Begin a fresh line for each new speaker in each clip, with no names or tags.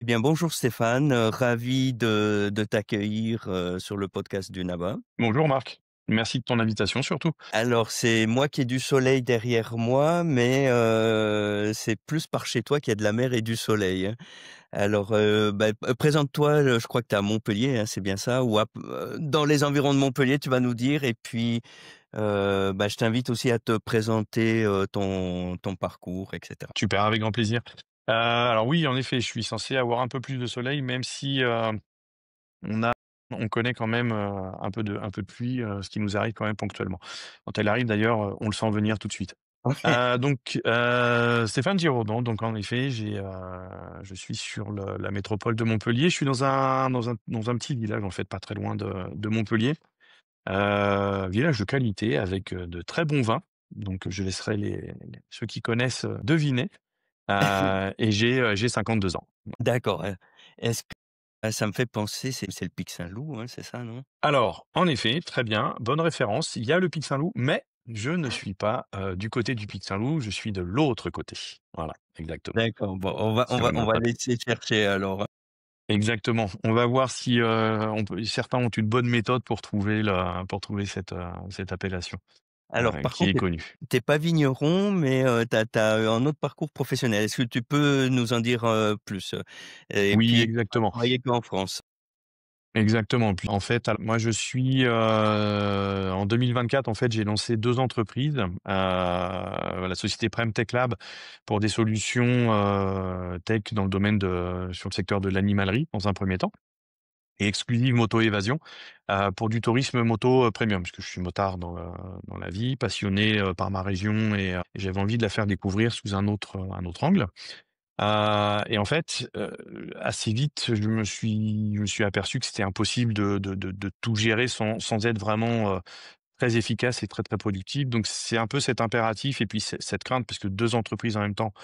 Eh bien, bonjour Stéphane, ravi de t'accueillir, sur le podcast du NABA.
Bonjour Marc, merci de ton invitation surtout.
Alors, c'est moi qui ai du soleil derrière moi, mais c'est plus par chez toi qu'il y a de la mer et du soleil, hein. Alors, présente-toi, je crois que tu es à Montpellier, hein, c'est bien ça? Ou dans les environs de Montpellier, tu vas nous dire et puis, je t'invite aussi à te présenter, ton parcours et cetera.
Super, avec grand plaisir. Alors oui, en effet, je suis censé avoir un peu plus de soleil, même si on a, on connaît quand même un peu de pluie, ce qui nous arrive quand même ponctuellement. Quand elle arrive d'ailleurs, on le sent venir tout de suite. Stéphane Giraudon, donc en effet, je suis sur la métropole de Montpellier. Je suis dans un petit village en fait, pas très loin de Montpellier. Village de qualité avec, de très bons vins, donc je laisserai ceux qui connaissent, deviner, et j'ai 52 ans.
D'accord, est-ce que ça me fait penser, c'est le Pic Saint-Loup, hein, c'est ça, non?
Alors, en effet, très bien, bonne référence, il y a le Pic Saint-Loup, mais je ne suis pas, du côté du Pic Saint-Loup, je suis de l'autre côté. Voilà, exactement.
D'accord, bon, on va on
C'est
va
vraiment
on va
pas
laisser chercher alors, hein.
exactement. On va voir si, certains ont une bonne méthode pour trouver cette appellation,
Alors par
qui
contre,
est connue.
tu pas vigneron, mais tu as un autre parcours professionnel. Est-ce que tu peux nous en dire, plus? Et
Oui,
puis, tu as
exactement.
travaillé qu'en France?
Exactement. Puis en fait, moi je suis, en 2024 en fait, j'ai lancé 2 entreprises, la société Prem Tech Lab pour des solutions, tech dans le domaine sur le secteur de l'animalerie dans un premier temps et Exclusive Moto Évasion, pour du tourisme moto, premium. Parce que je suis motard dans la vie, passionné, par ma région et j'avais envie de la faire découvrir sous un autre angle. Et en fait, assez vite, je me suis aperçu que c'était impossible de tout gérer sans être vraiment, très efficace et très, très productif. Donc c'est un peu cet impératif et puis cette crainte parce que 2 entreprises en même temps,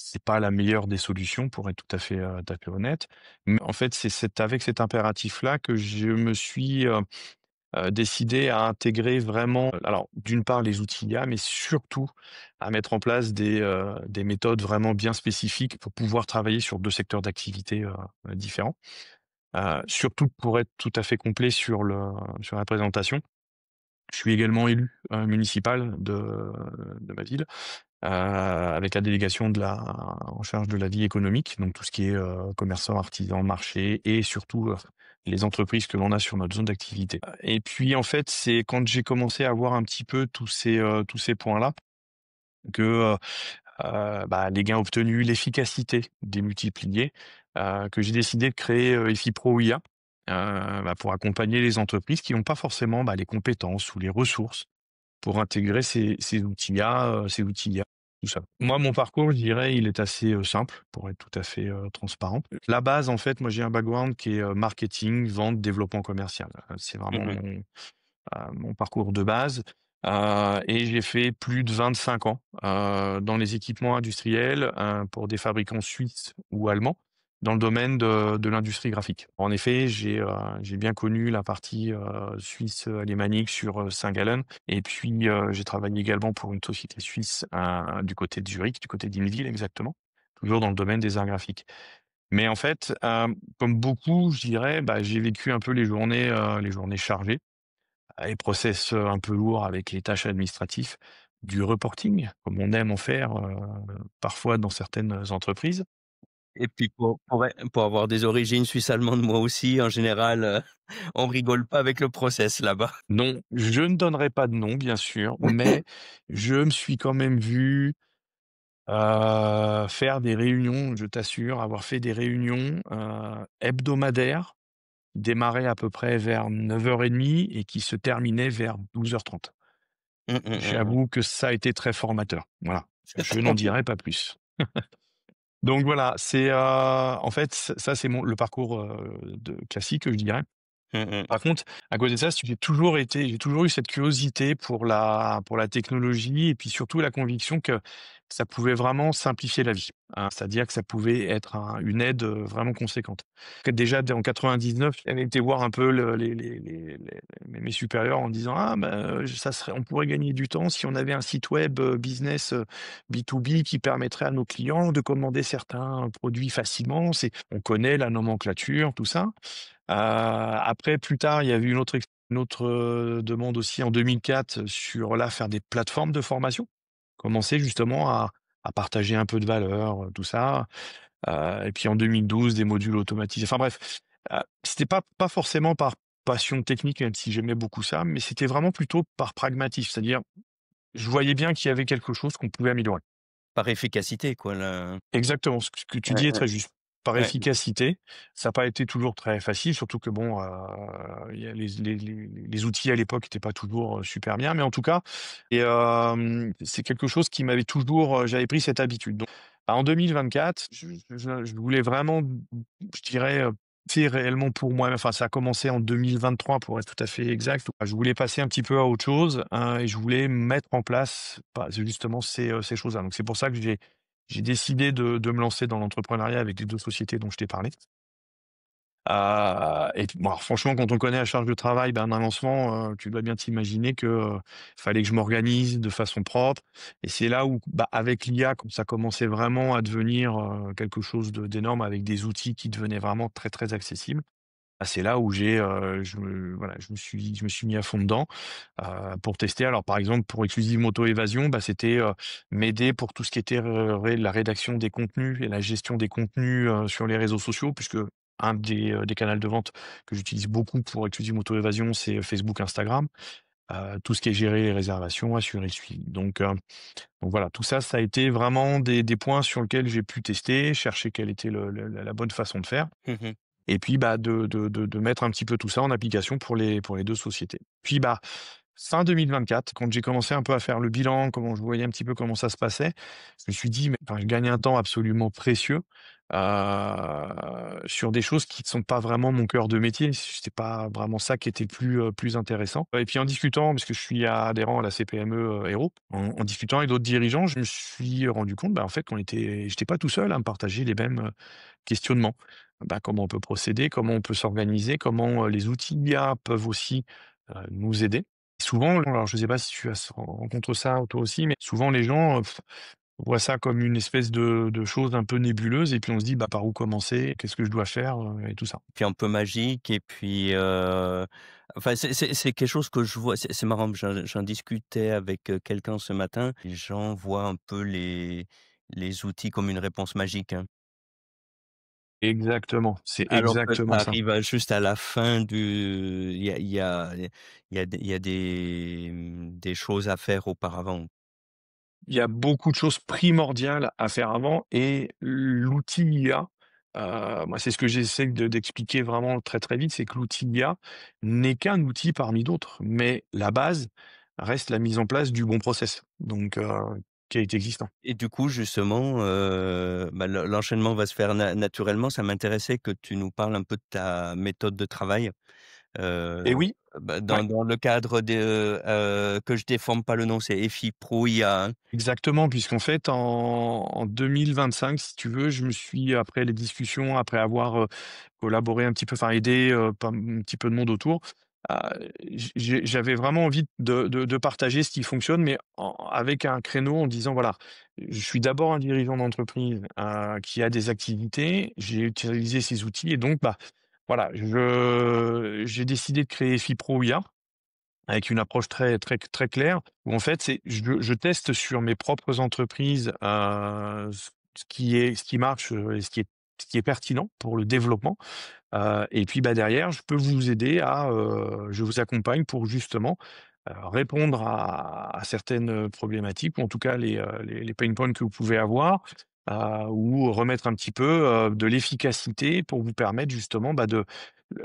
c'est pas la meilleure des solutions pour être tout à fait honnête. Mais en fait, c'est avec cet impératif-là que je me suis, décidé à intégrer vraiment, alors d'une part les outils IA, mais surtout à mettre en place des méthodes vraiment bien spécifiques pour pouvoir travailler sur 2 secteurs d'activité, différents. Surtout pour être tout à fait complet sur la présentation. Je suis également élu, municipal de ma ville, avec la délégation en charge de la vie économique, donc tout ce qui est, commerçants, artisans, marchés et surtout, les entreprises que l'on a sur notre zone d'activité. Et puis en fait, c'est quand j'ai commencé à voir un petit peu tous ces points-là que, les gains obtenus, l'efficacité démultipliée, que j'ai décidé de créer, EFI-Pro IA, pour accompagner les entreprises qui n'ont pas forcément, les compétences ou les ressources pour intégrer ces outils IA, tout ça. Moi, mon parcours, je dirais, il est assez, simple pour être tout à fait, transparent. La base, en fait, moi, j'ai un background qui est, marketing, vente, développement commercial. C'est vraiment
Mmh.
mon parcours de base, et j'ai fait plus de 25 ans, dans les équipements industriels, pour des fabricants suisses ou allemands, dans le domaine de l'industrie graphique. En effet, j'ai bien connu la partie, suisse, alémanique sur, Saint-Gallen et puis, j'ai travaillé également pour une société suisse, du côté de Zurich, du côté d'Inwil exactement, toujours dans le domaine des arts graphiques. Mais en fait, comme beaucoup, je dirais, j'ai vécu un peu les journées chargées, les process, un peu lourds avec les tâches administratives, du reporting, comme on aime en faire, parfois dans certaines entreprises.
Et puis pour avoir des origines suisses-allemandes moi aussi, en général, on rigole pas avec le process là-bas.
Non, je ne donnerai pas de nom, bien sûr, mais je me suis quand même vu, faire des réunions, je t'assure, avoir fait des réunions, hebdomadaires, qui démarraient à peu près vers 9h30 et qui se terminaient vers 12h30.
Mmh, mmh, mmh, mmh.
J'avoue que ça a été très formateur. Voilà, je n'en dirai pas plus. Donc voilà, en fait, ça c'est le parcours, de classique, je dirais.
Mmh mh.
Par contre, à côté de ça, j'ai toujours eu cette curiosité pour la technologie et puis surtout la conviction que ça pouvait vraiment simplifier la vie, hein. C'est-à-dire que ça pouvait être une aide, vraiment conséquente. Que déjà dès en 99, j'avais été voir un peu mes supérieurs en disant: «Ah bah, ça serait on pourrait gagner du temps si on avait un site web, business, B2B qui permettrait à nos clients de commander certains produits facilement». On connaît la nomenclature, tout ça. Après plus tard, il y a eu une autre, demande aussi en 2004 sur là, faire des plateformes de formation. Commencer justement à partager un peu de valeur, tout ça. Et puis en 2012, des modules automatisés. Enfin bref, c'était pas forcément par passion technique, même si j'aimais beaucoup ça, mais c'était vraiment plutôt par pragmatisme. C'est-à-dire, je voyais bien qu'il y avait quelque chose qu'on pouvait améliorer.
Par efficacité quoi,
Exactement, ce que tu
ouais,
dis est
ouais,
très juste. Par
ouais.
efficacité, ça n'a pas été toujours très facile, surtout que bon, il y a les outils à l'époque n'étaient pas toujours, super bien, mais en tout cas c'est quelque chose qui m'avait toujours, j'avais pris cette habitude. Donc, bah, en 2024, je voulais vraiment, je dirais, tu réellement pour moi, enfin ça a commencé en 2023 pour être tout à fait exact. Je voulais passer un petit peu à autre chose, et je voulais mettre en place, bah, justement ces choses-là. Donc c'est pour ça que j'ai décidé de me lancer dans l'entrepreneuriat avec les 2 sociétés dont je t'ai parlé. Et puis bon, alors franchement, quand on connaît la charge de travail, ben, d'un lancement, tu dois bien t'imaginer que, fallait que je m'organise de façon propre et c'est là où, bah, avec l'IA, quand ça commençait vraiment à devenir, quelque chose d'énorme avec des outils qui devenaient vraiment très, très accessibles, bah, c'est là où je me suis mis à fond dedans, pour tester. Alors, par exemple, pour Exclusive Moto Évasion, bah, c'était, m'aider pour tout ce qui était la rédaction des contenus et la gestion des contenus, sur les réseaux sociaux, puisque un des canaux de vente que j'utilise beaucoup pour Exclusive Moto Évasion, c'est Facebook, Instagram. Tout ce qui est gérer les réservations, assurer le suivi. Donc voilà, tout ça, ça a été vraiment des points sur lesquels j'ai pu tester, chercher quelle était la bonne façon de faire.
Mmh mh.
Et puis, bah, de mettre un petit peu tout ça en application pour les 2 sociétés. Puis, bah, fin 2024, quand j'ai commencé un peu à faire le bilan, comment je voyais un petit peu comment ça se passait, je me suis dit: «Mais enfin, je gagne un temps absolument précieux, sur des choses qui ne sont pas vraiment mon cœur de métier». C'était pas vraiment ça qui était plus intéressant. Et puis en discutant, parce que je suis adhérent à la CPME, Hérault, en discutant avec d'autres dirigeants, je me suis rendu compte, bah, en fait, j'étais pas tout seul à me partager les mêmes, questionnements. Bah, comment on peut procéder, comment on peut s'organiser, comment, les outils IA peuvent aussi, nous aider. Souvent, alors je ne sais pas si tu as rencontres ça toi aussi, mais souvent les gens, voient ça comme une espèce de chose un peu nébuleuse et puis on se dit: «Bah, par où commencer? Qu'est-ce que je dois faire?» Et tout ça.
Puis un peu magique et puis, enfin c'est quelque chose que je vois, c'est marrant, j'en discutais avec, quelqu'un ce matin. Les gens voient un peu les outils comme une réponse magique, hein.
Exactement, c'est
Alors que
exactement
ça
ça.
arrive à juste à la fin du il y a des choses à faire auparavant.
Il y a beaucoup de choses primordiales à faire avant et l'outil IA, moi, c'est ce que j'essaie d'expliquer vraiment très, très vite, c'est que l'outil IA n'est qu'un outil parmi d'autres, mais la base reste la mise en place du bon process, donc qui est existant.
Et du coup, justement, bah, l'enchaînement va se faire naturellement. Ça m'intéressait que tu nous parles un peu de ta méthode de travail, heu,
Et oui,
bah,
ouais.
dans le cadre que je déforme pas le nom, c'est EFI Pro IA, hein?
Exactement, puisqu'en fait, en 2025, si tu veux, je me suis après les discussions, après avoir, collaboré un petit peu, enfin aidé, pas un petit peu de monde autour, heu, j'avais vraiment envie de partager ce qui fonctionne, mais avec un créneau en disant: «Voilà, je suis d'abord un dirigeant d'entreprise, qui a des activités, j'ai utilisé ces outils et donc, bah, voilà, j'ai décidé de créer FiPro IA». Avec une approche très très très claire où en fait c'est je teste sur mes propres entreprises, ce qui marche, et ce qui est pertinent pour le développement, et puis, bah, derrière je vous accompagne pour justement, répondre à certaines problématiques ou en tout cas les pain points que vous pouvez avoir, ou remettre un petit peu, de l'efficacité pour vous permettre justement, bah,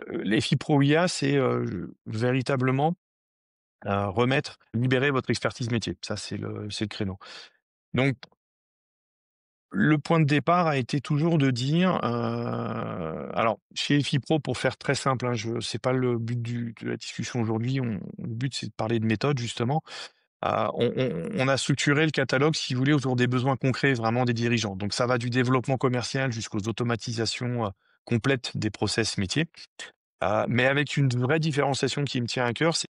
l'EFI Pro IA c'est, véritablement libérer votre expertise métier. Ça, c'est le créneau. Donc Le point de départ a été toujours de dire, alors chez EFIPRO pour faire très simple, hein, je c'est pas le but de la discussion aujourd'hui, le but c'est de parler de méthode justement. On a structuré le catalogue, si vous voulez, autour des besoins concrets vraiment des dirigeants. Donc ça va du développement commercial jusqu'aux automatisations, complètes des process métiers, mais avec une vraie différenciation qui me tient à cœur, c'est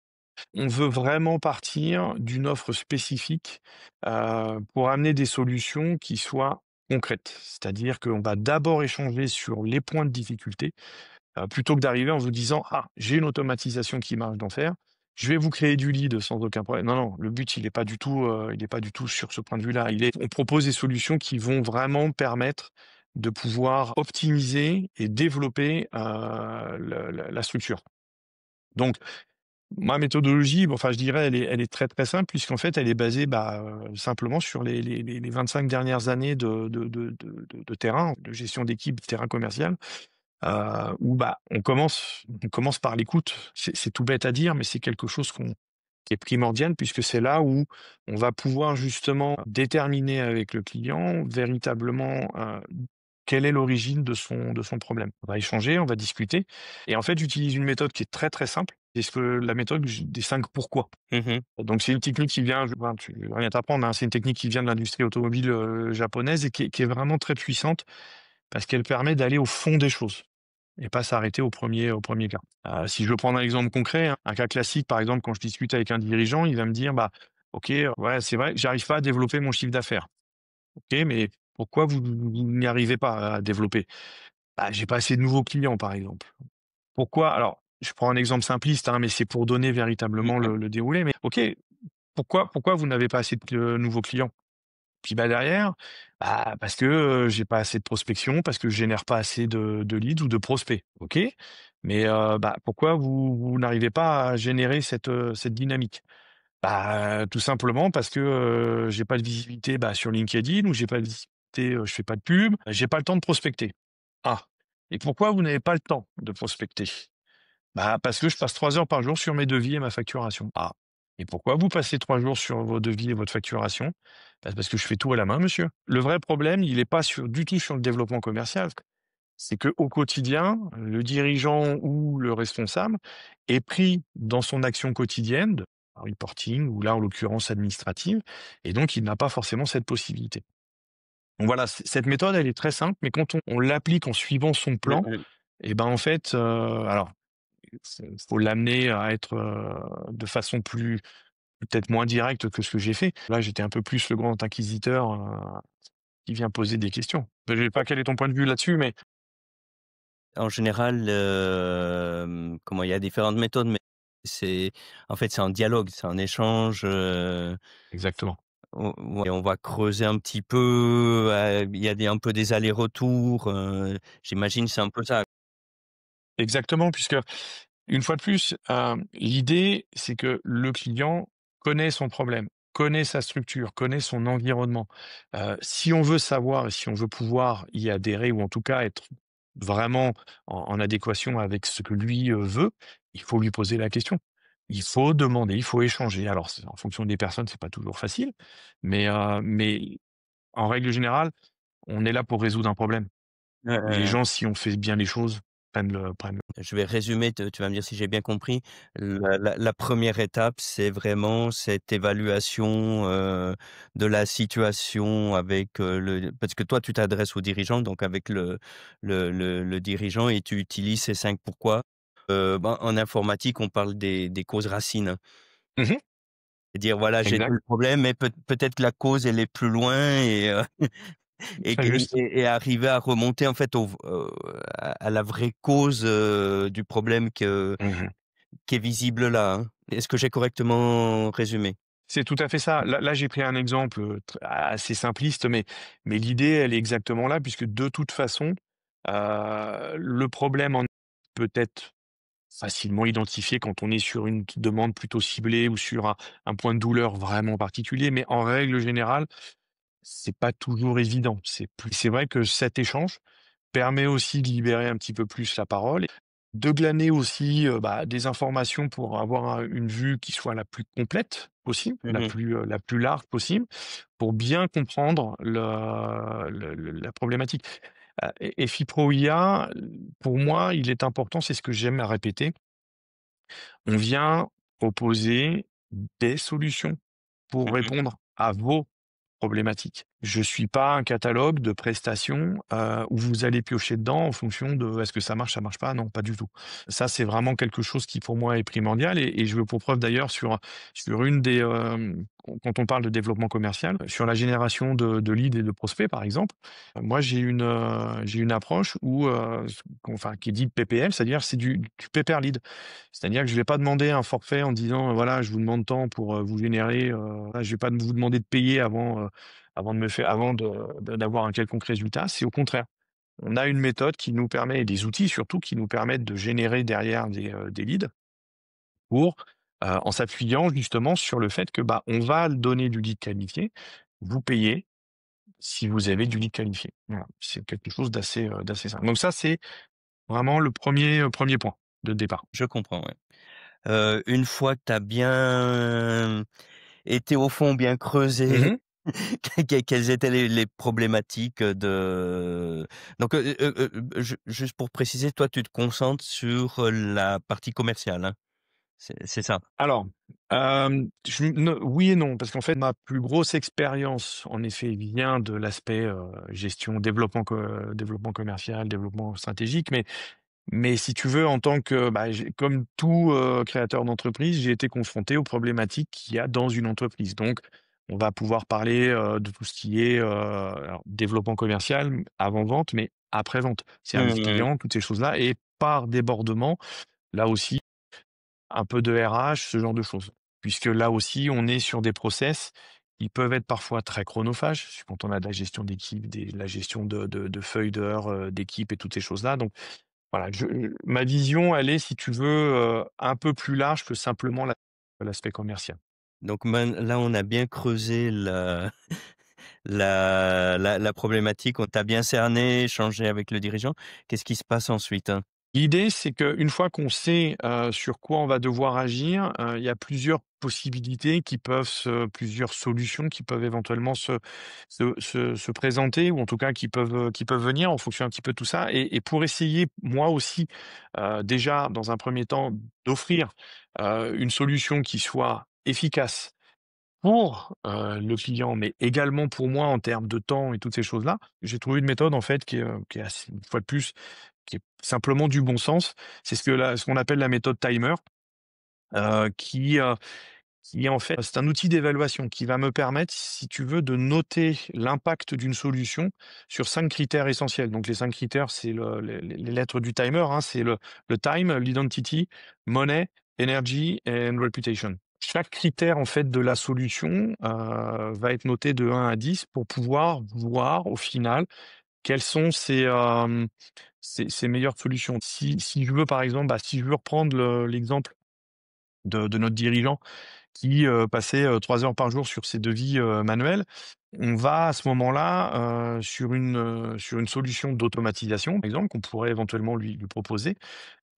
on veut vraiment partir d'une offre spécifique, pour amener des solutions qui soient concrètes. C'est-à-dire qu'on va d'abord échanger sur les points de difficulté, plutôt que d'arriver en vous disant: «Ah, j'ai une automatisation qui marche d'enfer, je vais vous créer du lead sans aucun problème». Non, non, le but il est pas du tout sur ce point de vue-là. On propose des solutions qui vont vraiment permettre de pouvoir optimiser et développer, le la structure. Donc ma méthodologie, bon, enfin, je dirais, elle est très, très simple puisqu'en fait, elle est basée, simplement sur les 25 dernières années de terrain, de gestion d'équipe, terrain commercial, où, on commence par l'écoute. C'est tout bête à dire, mais c'est quelque chose qui est primordial puisque c'est là où on va pouvoir justement déterminer avec le client véritablement, quelle est l'origine de son problème. On va échanger, on va discuter et en fait, j'utilise une méthode qui est très, très simple. C'est ce que la méthode des 5 pourquoi.
Mmh.
Donc c'est une technique qui vient, je vais rien t'apprendre, hein, c'est une technique qui vient de l'industrie automobile, japonaise et qui est vraiment très puissante parce qu'elle permet d'aller au fond des choses et pas s'arrêter au premier cas. Si je veux prendre un exemple concret, hein, un cas classique, par exemple, quand je discute avec un dirigeant, il va me dire: «Bah, OK, ouais, c'est vrai que j'arrive pas à développer mon chiffre d'affaires». OK, mais pourquoi vous n'y arrivez pas à développer? Bah, j'ai pas assez de nouveaux clients, par exemple. Pourquoi? Alors, je prends un exemple simpliste, hein, mais c'est pour donner véritablement
Ouais.
le déroulé, mais OK, pourquoi vous n'avez pas assez de nouveaux clients? Puis, derrière, parce que, j'ai pas assez de prospection, parce que je génère pas assez de leads ou de prospects. OK, mais, pourquoi vous n'arrivez pas à générer cette dynamique? Tout simplement parce que, j'ai pas de visibilité, sur LinkedIn ou j'ai pas de visibilité, je fais pas de pub, j'ai pas le temps de prospecter. Ah, et pourquoi vous n'avez pas le temps de prospecter? Parce que je passe 3 heures par jour sur mes devis et ma facturation. Ah, et pourquoi vous passez 3 jours sur vos devis et votre facturation? Parce que je fais tout à la main, monsieur. Le vrai problème, il est pas du tout sur le développement commercial. C'est qu'au quotidien, le dirigeant ou le responsable est pris dans son action quotidienne de reporting ou là, en l'occurrence, administrative et donc il n'a pas forcément cette possibilité. Donc voilà, cette méthode, elle est très simple, mais quand on l'applique en suivant son
Mmh
plan
mh.
et en fait, alors faut l'amener à être, de façon plus peut-être moins directe que ce que j'ai fait. Là, j'étais un peu plus le grand inquisiteur, qui vient poser des questions. Je sais pas quel est ton point de vue là-dessus, mais
En général, comment il y a différentes méthodes, mais c'est en fait, c'est un dialogue, c'est un échange,
exactement.
ouais, on va creuser un petit peu, il y a un peu des allers-retours, j'imagine c'est un peu ça.
Exactement, puisque une fois de plus, l'idée, c'est que le client connaît son problème, connaît sa structure, connaît son environnement. Si on veut savoir et si on veut pouvoir y adhérer ou en tout cas être vraiment en adéquation avec ce que lui, veut, il faut lui poser la question. Il faut demander, il faut échanger. Alors c'est en fonction des personnes, c'est pas toujours facile, mais en règle générale, on est là pour résoudre un problème. Les gens, si on fait bien les choses, prennent
Je vais résumer, tu vas me dire si j'ai bien compris. La 1re étape, c'est vraiment cette évaluation, de la situation avec, parce que toi, tu t'adresses au dirigeant, donc avec le dirigeant et tu utilises ces 5 pourquoi. En informatique, on parle des causes racines, hein.
mmh
Et dire: «Voilà, j'ai
exact,
tel problème, mais peut-être que la cause, elle est plus loin» et
très juste.
arriver à remonter en fait à la vraie cause, du problème
Mmh
qui est visible là, hein. Est-ce que j'ai correctement résumé?
C'est tout à fait ça. Là, j'ai pris un exemple, assez simpliste, mais l'idée, elle est exactement là, puisque de toute façon, le problème en peut être facilement identifié quand on est sur une demande plutôt ciblée ou sur un point de douleur vraiment particulier, mais en règle générale, c'est pas toujours évident. C'est vrai que cet échange permet aussi de libérer un petit peu plus la parole de glaner aussi, des informations pour avoir une vue qui soit la plus complète possible,
Mmh.
la plus large possible, pour bien comprendre la problématique. Et FIPRO IA, pour moi, il est important, c'est ce que j'aime à répéter, on vient proposer des solutions pour
Mmh.
répondre à vos problématiques. Je suis pas un catalogue de prestations, où vous allez piocher dedans en fonction de est-ce que ça marche pas? Non, pas du tout. Ça, c'est vraiment quelque chose qui pour moi est primordial et je veux pour preuve d'ailleurs sur une des, quand on parle de développement commercial, sur la génération de leads et de prospects par exemple, moi j'ai une approche où, enfin qui est dite PPL, c'est-à-dire c'est du pay per lead. C'est-à-dire que je vais pas demander un forfait en disant, voilà, je vous demande tant pour, vous générer, je vais pas vous demander de payer avant d'avoir un quelconque résultat. C'est au contraire. On a une méthode qui nous permet et des outils surtout qui nous permettent de générer derrière des leads pour, en s'appuyant justement sur le fait que, on va donner du lead qualifié. Vous payez si vous avez du lead qualifié. Voilà, c'est quelque chose d'assez simple. Donc ça, c'est vraiment le premier point de départ.
Je comprends, ouais. Une fois que tu as bien été au fond, bien creusé,
Mmh.
quelles étaient les problématiques de donc, juste pour préciser, toi, tu te concentres sur, la partie commerciale, hein? C'est ça?
Alors, je ne oui et non, parce qu'en fait, ma plus grosse expérience, en effet, vient de l'aspect, gestion, développement commercial, développement stratégique, mais si tu veux, en tant que, j'ai comme tout, créateur d'entreprise, j'ai été confronté aux problématiques qu'il y a dans une entreprise. Donc, on va pouvoir parler, de tout ce qui est, alors développement commercial, avant-vente, mais après-vente, service
Mmh.
client, toutes ces choses-là et par débordement, là aussi un peu de RH, ce genre de choses. Puisque là aussi, on est sur des process qui peuvent être parfois très chronophages, quand on a de la gestion d'équipe, la gestion de feuilles d'heures, d'équipe et toutes ces choses-là. Donc voilà, ma vision, elle est, si tu veux, un peu plus large que simplement l'aspect commercial.
Donc là, on a bien creusé la problématique, on t'a bien cerné, échangé avec le dirigeant. Qu'est-ce qui se passe ensuite, hein?
L'idée, c'est qu'une fois qu'on sait, sur quoi on va devoir agir, il y a plusieurs possibilités plusieurs solutions qui peuvent éventuellement se présenter ou en tout cas qui peuvent venir en fonction un petit peu de tout ça et pour essayer, moi aussi, déjà dans un premier temps, d'offrir, une solution qui soit efficace pour, le client, mais également pour moi en termes de temps et toutes ces choses-là. J'ai trouvé une méthode en fait qui est assez une fois de plus qui est simplement du bon sens. C'est ce qu'on appelle la méthode timer, heu, qui, heu, qui en fait c'est un outil d'évaluation qui va me permettre, si tu veux, de noter l'impact d'une solution sur 5 critères essentiels. Donc les 5 critères, c'est les lettres du timer, hein, c'est le time, l'identity, money, energy and reputation. Chaque critère en fait de la solution, va être noté de 1 à 10 pour pouvoir voir au final quelles sont ces meilleures solutions? Si je veux par exemple, si je veux reprendre l'exemple de notre dirigeant qui, passait, 3 heures par jour sur ses devis, manuels, on va à ce moment-là, sur une solution d'automatisation, par exemple, qu'on pourrait éventuellement lui proposer.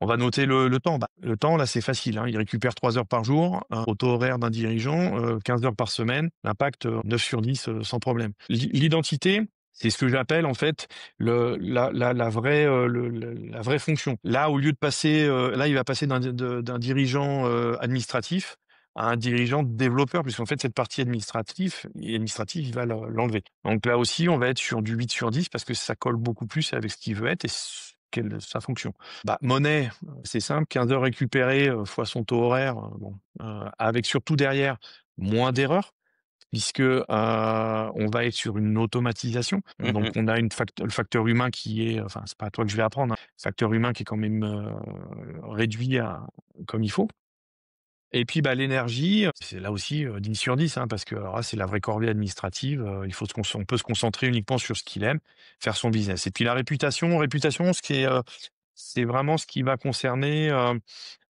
On va noter le temps. Le temps là, c'est facile, hein, il récupère 3 heures par jour, au taux horaire d'un dirigeant, 15 heures par semaine, l'impact, 9 sur 10, sans problème. L'identité, c'est ce que j'appelle en fait la vraie, la vraie fonction. Là, au lieu de passer, là, il va passer d'un dirigeant, administratif à un dirigeant développeur, puisqu'en fait cette partie administrative, il va l'enlever. Donc là aussi, on va être sur du 8 sur 10 parce que ça colle beaucoup plus avec ce qu'il veut être et quelle sa fonction. Monnaie, c'est simple, 15 heures récupérées, fois son taux horaire, avec surtout derrière moins d'erreurs puisque, on va être sur une automatisation. Donc
Mmh.
on a le facteur humain qui est enfin, c'est pas à toi que je vais apprendre, hein, facteur humain qui est quand même, réduit à comme il faut. Et puis, l'énergie, c'est là aussi, 10 sur 10, hein, parce que alors là, c'est la vraie corvée administrative, il faut on peut se concentrer uniquement sur ce qu'il aime, faire son business. Et puis la réputation, c'est vraiment ce qui va concerner,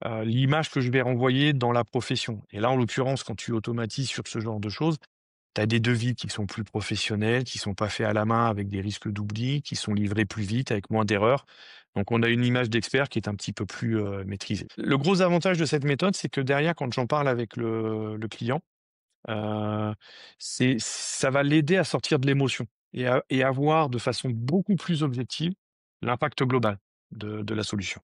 l'image que je vais renvoyer dans la profession. Et là, en l'occurrence, quand tu automatises sur ce genre de choses, Tu as des devis qui sont plus professionnels, qui sont pas faits à la main avec des risques d'oubli, qui sont livrés plus vite avec moins d'erreurs. Donc on a une image d'expert qui est un petit peu plus, maîtrisée. Le gros avantage de cette méthode, c'est que derrière, quand j'en parle avec le client, Heu, ça va l'aider à sortir de l'émotion et à voir de façon beaucoup plus objective l'impact global de la solution.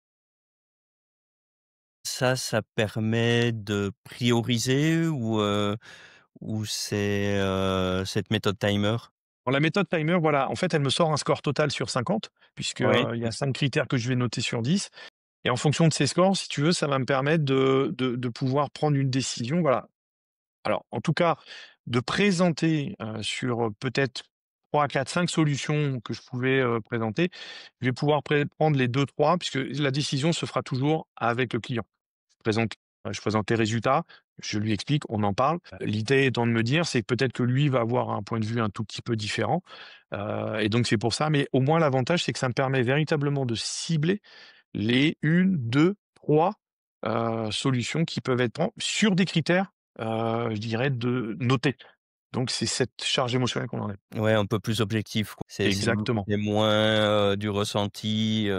Ça permet de prioriser ou c'est, cette méthode timer?
Dans la méthode timer, voilà, en fait, elle me sort un score total sur 50 puisque,
Oui.
il y a 5 critères que je vais noter sur 10 et en fonction de ces scores, si tu veux, ça va me permettre de pouvoir prendre une décision, voilà. Alors, en tout cas, de présenter, sur, peut-être 3, 4, 5 solutions que je pouvais, présenter, je vais pouvoir prendre les deux, trois, puisque la décision se fera toujours avec le client. Présente je présente les résultats, je lui explique, on en parle. L'idée étant de me dire, c'est que peut-être que lui va avoir un point de vue un tout petit peu différent, et donc c'est pour ça, mais au moins l'avantage, c'est que ça me permet véritablement de cibler les une, 2, 3 solutions qui peuvent être sur des critères, je dirais de notés. Donc c'est cette charge émotionnelle qu'on enlève.
Ouais, un peu plus objectif, quoi.
Exactement.
C'est moins, du ressenti,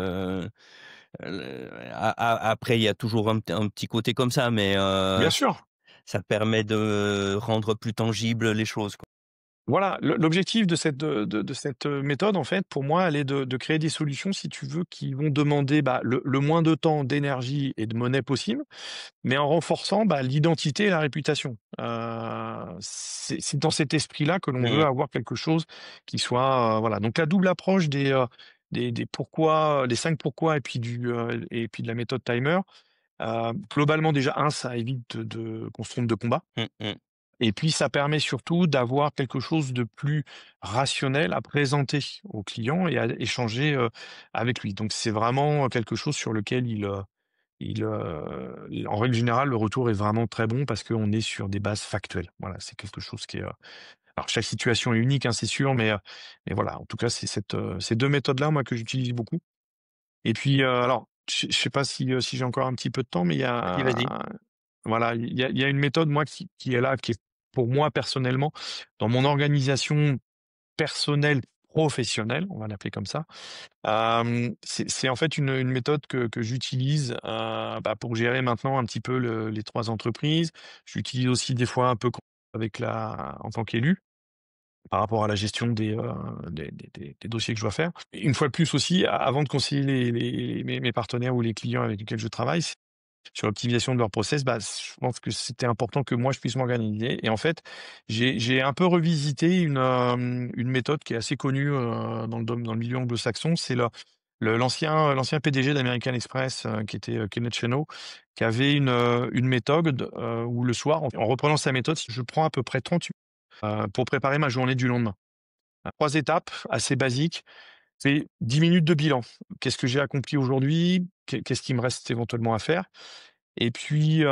après il y a toujours un petit côté comme ça, mais
Bien sûr.
ça permet de rendre plus tangibles les choses, quoi.
Voilà, l'objectif de cette méthode, en fait, pour moi, elle est de créer des solutions, si tu veux, qui vont demander, bah, le moins de temps, d'énergie et de monnaie possible, mais en renforçant, bah, l'identité et la réputation. C'est dans cet esprit-là que l'on veut
Mmh.
avoir quelque chose qui soit, voilà. Donc la double approche des pourquoi, les 5 pourquoi et puis de la méthode timer, globalement déjà ça évite qu'on se trompe de combat.
Mmh mh.
Et puis ça permet surtout d'avoir quelque chose de plus rationnel à présenter au client et à échanger, avec lui. Donc c'est vraiment quelque chose sur lequel en règle générale, le retour est vraiment très bon parce qu'on est sur des bases factuelles. Voilà, c'est quelque chose qui est, alors chaque situation est unique, hein, c'est sûr, mais voilà, en tout cas, c'est ces 2 méthodes-là, moi, que j'utilise beaucoup. Et puis, alors, je sais pas si j'ai encore un petit peu de temps, mais il y
Vas-y, vas-y.
a voilà, il y a une méthode, moi, qui est là, qui est pour moi personnellement, dans mon organisation personnelle, professionnelle, on va l'appeler comme ça. C'est en fait une méthode que j'utilise, bah, pour gérer maintenant un petit peu les 3 entreprises. J'utilise aussi des fois un peu avec en tant qu'élu, par rapport à la gestion des dossiers que je dois faire. Et une fois de plus aussi, avant de conseiller mes partenaires ou les clients avec lesquels je travaille, sur l'optimisation de leur process, bah, je pense que c'était important que moi je puisse m'organiser et en fait, j'ai un peu revisité une méthode qui est assez connue, dans le milieu anglo-saxon. C'est l'ancien PDG d'American Express, qui était, Kenneth Cheno, qui avait une méthode, où le soir, en reprenant sa méthode, je prends à peu près 30 minutes, pour préparer ma journée du lendemain. 3 étapes assez basiques. C'est 10 minutes de bilan. Qu'est-ce que j'ai accompli aujourd'hui? Qu'est-ce qui me reste éventuellement à faire? Et puis,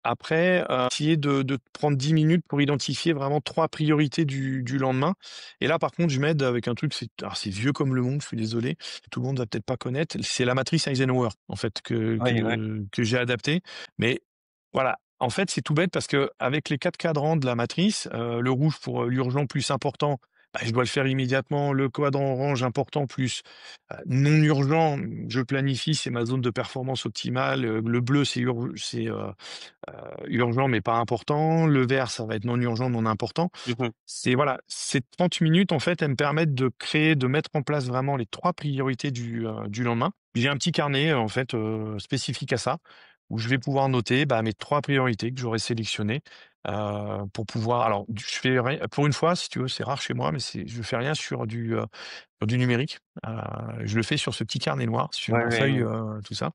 après, essayer de prendre 10 minutes pour identifier vraiment 3 priorités du lendemain. Et là, par contre, je m'aide avec un truc, c'est vieux comme le monde, je suis désolé, tout le monde va peut-être pas connaître. C'est la matrice Eisenhower, en fait,
Oui, ouais.
que j'ai adaptée. Mais voilà, en fait, c'est tout bête parce que avec les 4 cadrans de la matrice, le rouge pour, l'urgent plus important, bah, je dois le faire immédiatement. Le quadrant orange important plus, non urgent, je planifie, c'est ma zone de performance optimale. Le bleu, urgent mais pas important. Le vert, ça va être non urgent, non important.
Mmh mh.
C'est voilà, ces 30 minutes, en fait, elles me permettent de mettre en place vraiment les 3 priorités du lendemain. J'ai un petit carnet, en fait, spécifique à ça, où je vais pouvoir noter, bah, mes 3 priorités que j'aurais sélectionnées, pour pouvoir alors je fais rien pour une fois, si tu veux, c'est rare chez moi, mais je fais rien sur du numérique. Je le fais sur ce petit carnet noir, sur
Ouais,
ma
ouais,
feuille,
ouais.
tout ça.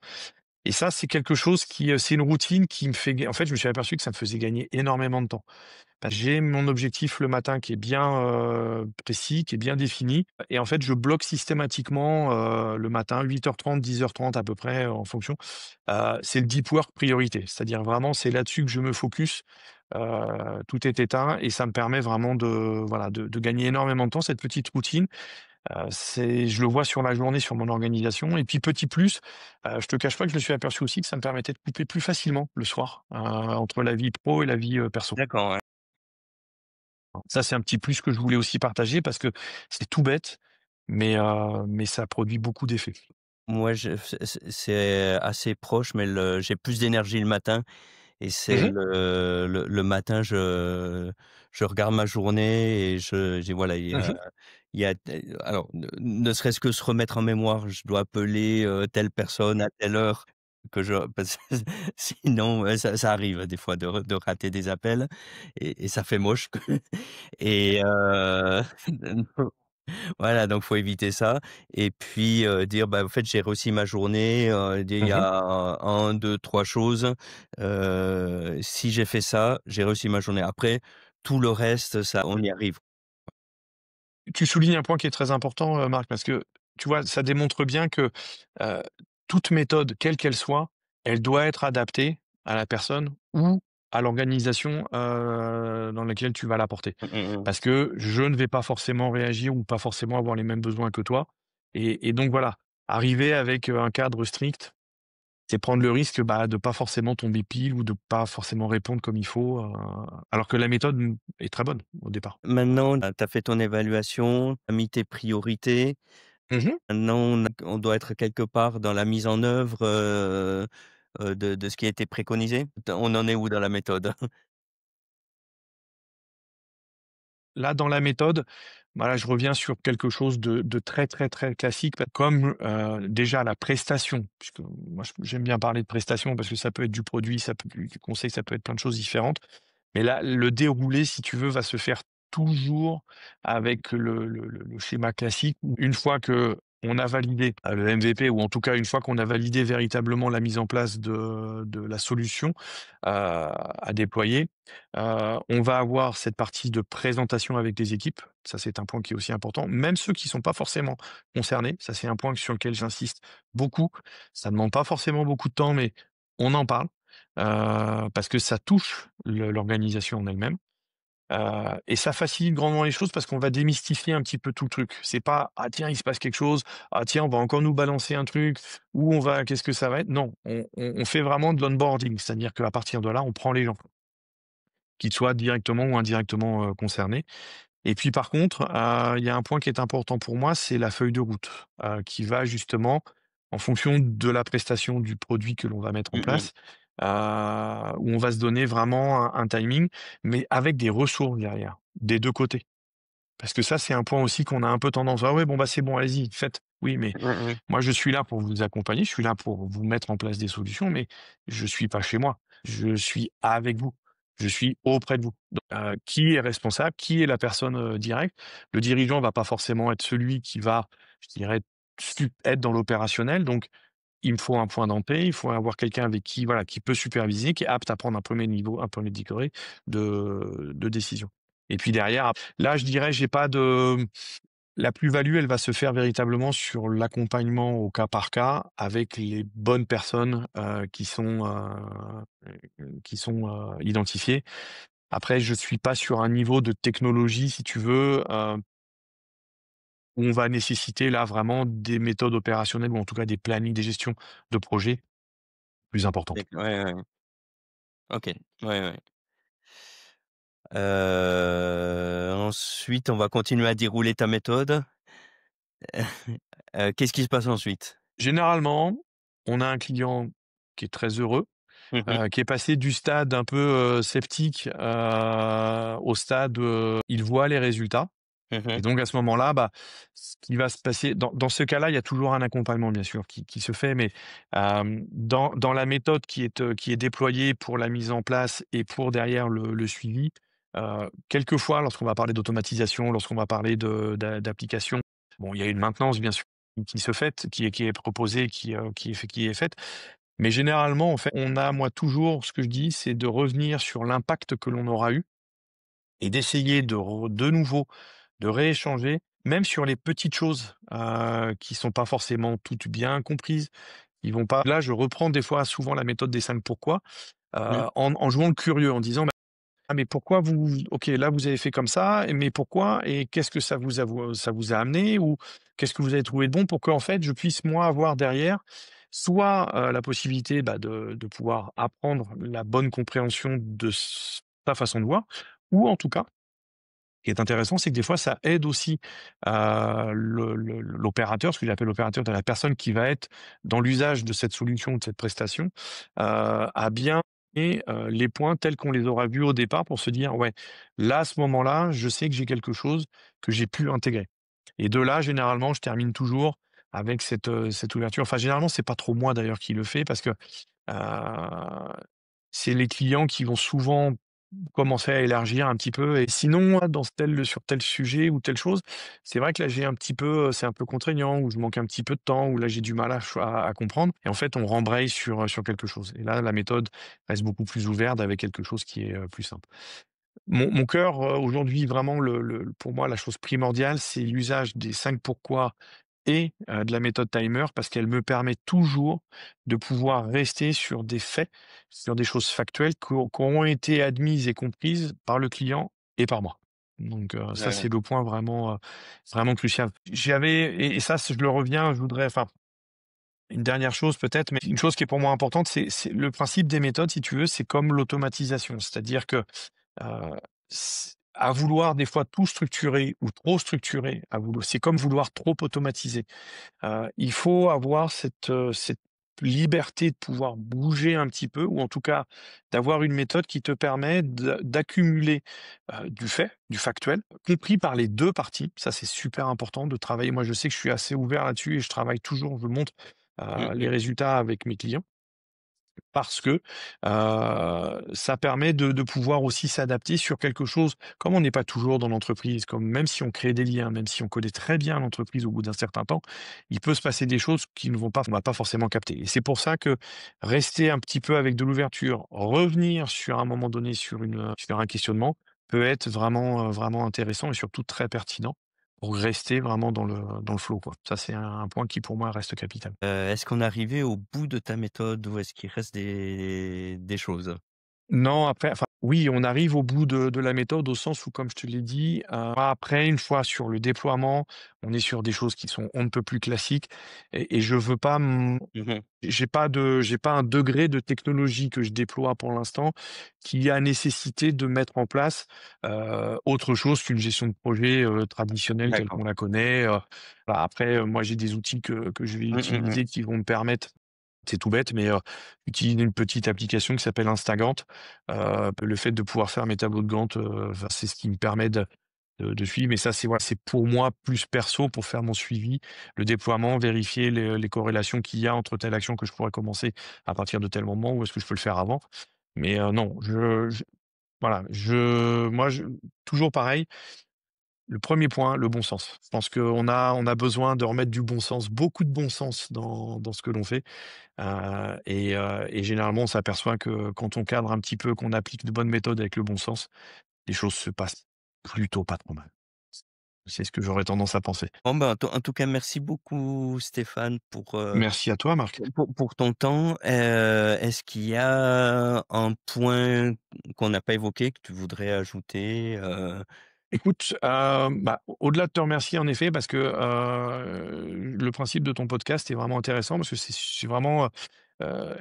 Et ça, c'est quelque chose c'est une routine qui me fait ga en fait, je me suis aperçu que ça me faisait gagner énormément de temps. J'ai mon objectif le matin qui est bien, précis, qui est bien défini et en fait, je bloque systématiquement, le matin 8h30, 10h30 à peu près, en fonction. C'est le deep work priorité, c'est-à-dire vraiment, c'est là-dessus que je me focus. Tout est éteint et ça me permet vraiment voilà, de gagner énormément de temps, cette petite routine. Je le vois sur la journée, sur mon organisation et puis petit plus, je te cache pas que je me suis aperçu aussi que ça me permettait de couper plus facilement le soir, entre la vie pro et la vie, perso.
D'accord, ouais.
Ça, c'est un petit plus que je voulais aussi partager parce que c'est tout bête, mais ça produit beaucoup d'effets.
Moi, je c'est assez proche, mais j'ai plus d'énergie le matin et c'est
Mmh.
le matin, je regarde ma journée et je j'ai voilà,
Mmh.
il y a alors ne serait-ce que se remettre en mémoire, je dois appeler, telle personne à telle heure que je parce que sinon, ça arrive des fois de rater des appels et ça fait moche et voilà, donc faut éviter ça et puis, dire: «Bah, en fait, j'ai réussi ma journée, dire il y
Mmh.
a un, deux, trois choses, si j'ai fait ça, j'ai réussi ma journée». Après, tout le reste, ça on y arrive.
Tu soulignes un point qui est très important, Marc, parce que, tu vois, ça démontre bien que, heu, toute méthode, quelle qu'elle soit, elle doit être adaptée à la personne ou à l'organisation, dans laquelle tu vas la porter.
Mmh mh, mmh.
Parce que je ne vais pas forcément réagir ou pas forcément avoir les mêmes besoins que toi et donc voilà, arriver avec, un cadre strict, c'est prendre le risque, bah, de pas forcément tomber pile ou de pas forcément répondre comme il faut, alors que la méthode, est très bonne au départ.
Maintenant, tu as fait ton évaluation, tu as mis tes priorités.
Mmh.
Maintenant, on doit être quelque part dans la mise en œuvre, de ce qui a été préconisé? On en est où dans la méthode?
Là, dans la méthode, voilà, je reviens sur quelque chose de très, très, très classique, comme, déjà la prestation, puisque moi j'aime bien parler de prestation parce que ça peut être du produit, ça peut du conseil, ça peut être plein de choses différentes. Mais là, le déroulé, si tu veux, va se faire toujours avec le schéma classique où une fois que on a validé, le MVP ou en tout cas une fois qu'on a validé véritablement la mise en place de la solution, à déployer, on va avoir cette partie de présentation avec les équipes. Ça, c'est un point qui est aussi important. Même ceux qui sont pas forcément concernés, ça, c'est un point sur lequel j'insiste beaucoup. Ça ne demande pas forcément beaucoup de temps, mais on en parle, parce que ça touche l'organisation en elle-même. Et ça facilite grandement les choses parce qu'on va démystifier un petit peu tout le truc. C'est pas: «Ah tiens, il se passe quelque chose. Ah tiens, on va encore nous balancer un truc ou on va qu'est-ce que ça va être?» Non, on fait vraiment de l'onboarding, c'est-à-dire qu'à partir de là, on prend les gens, qu'ils soient directement ou indirectement, concernés. Et puis par contre, il y a un point qui est important pour moi, c'est la feuille de route, qui va justement, en fonction de la prestation du produit que l'on va mettre en
Mmh mh.
place, où on va se donner vraiment un timing, mais avec des ressources derrière, des 2 côtés. Parce que ça, c'est un point aussi qu'on a un peu tendance: «Ah ouais, bon, bah, c'est bon, allez-y, faites». Oui, mais
Mmh mh.
moi, je suis là pour vous accompagner, je suis là pour vous mettre en place des solutions, mais je suis pas chez moi. Je suis avec vous. Je suis auprès de vous. Donc, qui est responsable? Qui est la personne, directe? Le dirigeant va pas forcément être celui qui va, je dirais, être dans l'opérationnel. Donc, il me faut un point d'entrée, il faut avoir quelqu'un avec qui, voilà, qui peut superviser, qui est apte à prendre un premier niveau, un premier degré de décision. Et puis derrière, là, je dirais, j'ai pas de la plus-value, elle va se faire véritablement sur l'accompagnement au cas par cas avec les bonnes personnes, qui sont, identifiées. Après, je suis pas sur un niveau de technologie, si tu veux, où on va nécessiter là vraiment des méthodes opérationnelles ou en tout cas des plannings, des gestions de projets plus importantes.
Ouais, ouais. OK. Ouais, ouais. Ensuite, on va continuer à dérouler ta méthode. Qu'est-ce qui se passe ensuite?
Généralement, on a un client qui est très heureux,
Mmh mh.
qui est passé du stade un peu, sceptique, au stade, il voit les résultats
Mmh
et
mh.
donc à ce moment-là, bah, ce qui va se passer dans ce cas-là, il y a toujours un accompagnement bien sûr qui se fait, mais dans la méthode qui est déployée pour la mise en place et pour derrière le suivi, quelquefois lorsqu'on va parler d'automatisation, lorsqu'on va parler d'applications, bon, il y a une maintenance bien sûr qui se fait, qui est proposée, qui est faite. Mais généralement, en fait, on a moi toujours ce que je dis, c'est de revenir sur l'impact que l'on aura eu et d'essayer de nouveau de rééchanger, même sur les petites choses, qui sont pas forcément toutes bien comprises. Ils vont pas là, je reprends des fois souvent la méthode des 5 pourquoi,
Mmh.
en jouant le curieux, en disant: «Bah, ah mais pourquoi vous OK, là vous avez fait comme ça, mais pourquoi et qu'est-ce que ça vous a amené ou qu'est-ce que vous avez trouvé de bon?» pour qu'en fait je puisse moi avoir derrière soit, la possibilité, bah, de pouvoir apprendre la bonne compréhension de sa façon de voir ou en tout cas qui est intéressant, c'est que des fois, ça aide aussi, l'opérateur, ce que j'appelle l'opérateur, c'est la personne qui va être dans l'usage de cette solution ou de cette prestation, à bien et les points tels qu'on les aura vus au départ pour se dire: «Ouais, là, à ce moment-là, je sais que j'ai quelque chose que j'ai pu intégrer» et de là, généralement, je termine toujours avec cette ouverture. Enfin, généralement, c'est pas trop moi d'ailleurs qui le fais parce que, c'est les clients qui vont souvent commencer à élargir un petit peu et sinon, moi, sur tel sujet ou telle chose, c'est vrai que là, j'ai un petit peu, c'est un peu contraignant ou je manque un petit peu de temps ou là, j'ai du mal à comprendre et en fait, on rembraye sur quelque chose et là, la méthode reste beaucoup plus ouverte avec quelque chose qui est, plus simple. Mon cœur, aujourd'hui, vraiment pour moi, la chose primordiale, c'est l'usage des 5 pourquoi et de la méthode timer parce qu'elle me permet toujours de pouvoir rester sur des faits, sur des choses factuelles qui ont été admises et comprises par le client et par moi. Donc ça, c'est le point vraiment, vraiment crucial. J'avais et ça, je le reviens, je voudrais enfin, une dernière chose peut-être, mais une chose qui est pour moi importante, c'est le principe des méthodes, si tu veux, c'est comme l'automatisation. C'est-à-dire que à vouloir des fois tout structurer ou trop structurer, c'est comme vouloir trop automatiser. Il faut avoir cette liberté de pouvoir bouger un petit peu ou en tout cas d'avoir une méthode qui te permet d'accumuler, du factuel, compris par les 2 parties. Ça, c'est super important de travailler. Moi, je sais que je suis assez ouvert là-dessus et je travaille toujours, je montre,
Mmh
les
mh.
résultats avec mes clients. Parce que, ça permet de pouvoir aussi s'adapter sur quelque chose comme on n'est pas toujours dans l'entreprise, comme même si on crée des liens, même si on connaît très bien l'entreprise au bout d'un certain temps, il peut se passer des choses qui ne vont pas on va pas forcément capter et c'est pour ça que rester un petit peu avec de l'ouverture, revenir sur un moment donné sur un questionnement peut être vraiment, vraiment intéressant et surtout très pertinent pour rester vraiment dans le flow, quoi. Ça, c'est un point qui pour moi reste capital.
Est-ce qu'on est arrivé au bout de ta méthode ou est-ce qu'il reste des choses?
Non, après, enfin, oui, on arrive au bout de la méthode au sens où, comme je te l'ai dit, après, une fois sur le déploiement, on est sur des choses qui sont on ne peut plus classiques et je veux pas
Mmh mh.
j'ai pas un degré de technologie que je déploie pour l'instant qui a nécessité de mettre en place, autre chose qu'une gestion de projet, traditionnelle telle
D'accord.
qu'on la connaît, voilà. Après, moi, j'ai des outils que je vais
Mmh, mmh mh.
utiliser qui vont me permettre c'est tout bête, mais utiliser une petite application qui s'appelle Instagantt. Le fait de pouvoir faire mes tableaux de Gantt, enfin, c'est ce qui me permet de suivre. Mais ça, c'est voilà, c'est pour moi plus perso, pour faire mon suivi, le déploiement, vérifier les corrélations qu'il y a entre telle action que je pourrais commencer à partir de tel moment ou est-ce que je peux le faire avant. Mais non, voilà, toujours pareil, le premier point, le bon sens. Je pense qu'on a besoin de remettre du bon sens, beaucoup de bon sens dans ce que l'on fait. Et généralement, on s'aperçoit que quand on cadre un petit peu, qu'on applique de bonnes méthodes avec le bon sens, les choses se passent plutôt pas trop mal. C'est ce que j'aurais tendance à penser.
Bon, ben, en tout cas, merci beaucoup Stéphane
Merci à toi, Marc.
pour ton temps. Est-ce qu'il y a un point qu'on n'a pas évoqué que tu voudrais ajouter?
Écoute, bah, au-delà de te remercier en effet parce que, le principe de ton podcast est vraiment intéressant parce que c'est vraiment,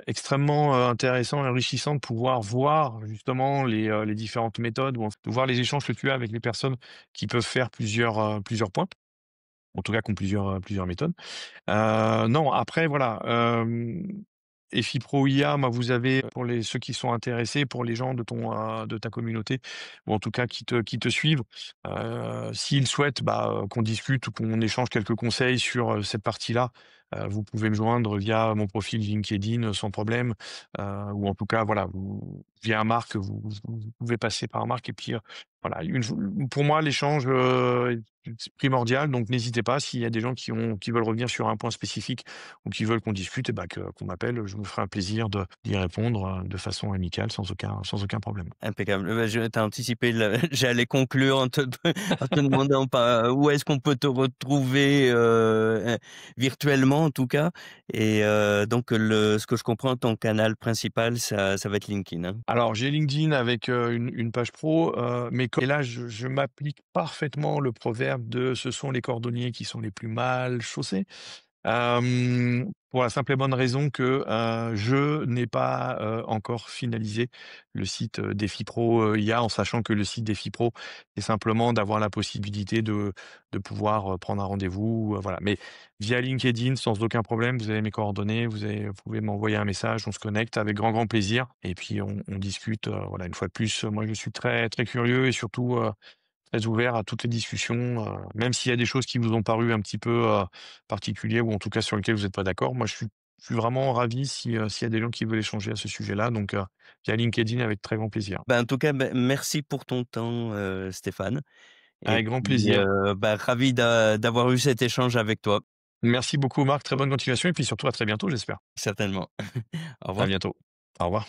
extrêmement, intéressant et enrichissant de pouvoir voir justement les différentes méthodes ou de voir les échanges que tu as avec les personnes qui peuvent faire plusieurs points, en tout cas qui ont plusieurs méthodes. Non, après voilà, EFI Pro IA, moi, vous avez pour ceux qui sont intéressés, pour les gens de ta communauté ou en tout cas qui te suivent, s'ils souhaitent, bah, qu'on discute ou qu'on échange quelques conseils sur, cette partie-là, vous pouvez me joindre via mon profil LinkedIn, sans problème, ou en tout cas, voilà, via Marc, vous pouvez passer par Marc et puis, voilà, pour moi, l'échange, c'est primordial, donc n'hésitez pas s'il y a des gens qui veulent revenir sur un point spécifique ou qui veulent qu'on discute et bah, qu'on m'appelle, je me ferai un plaisir d'y répondre, de façon amicale sans aucun problème.
Impeccable. Bah, je tu anticipé le j'allais conclure en te demandant pas où est-ce qu'on peut te retrouver, virtuellement en tout cas et donc ce que je comprends, ton canal principal, ça va être LinkedIn, hein?
Alors j'ai LinkedIn avec, une page pro, mais et là je m'applique parfaitement le proverbe de: «Ce sont les cordonniers qui sont les plus mal chaussés». Pour la simple et bonne raison que, je n'ai pas, encore finalisé le site, DefiPro, IA, en sachant que le site DefiPro, c'est simplement d'avoir la possibilité de pouvoir, prendre un rendez-vous, voilà. Mais via LinkedIn, sans aucun problème, vous avez mes coordonnées, vous pouvez m'envoyer un message, on se connecte avec grand, grand plaisir et puis on discute, voilà. Une fois de plus, moi je suis très, très curieux et surtout, très ouvert à toutes les discussions, même s'il y a des choses qui vous ont paru un petit peu, particulières ou en tout cas sur lesquelles vous n'êtes pas d'accord. Moi, je suis vraiment ravi si, s'il y a des gens qui veulent échanger à ce sujet-là, donc via LinkedIn avec très grand plaisir.
En tout cas, merci pour ton temps, Stéphane et
Avec grand
puis,
plaisir.
ravi d'avoir eu cet échange avec toi,
Merci beaucoup Marc, très bonne continuation et puis surtout à très bientôt j'espère.
certainement. Au
À
revoir.
bientôt. Au revoir.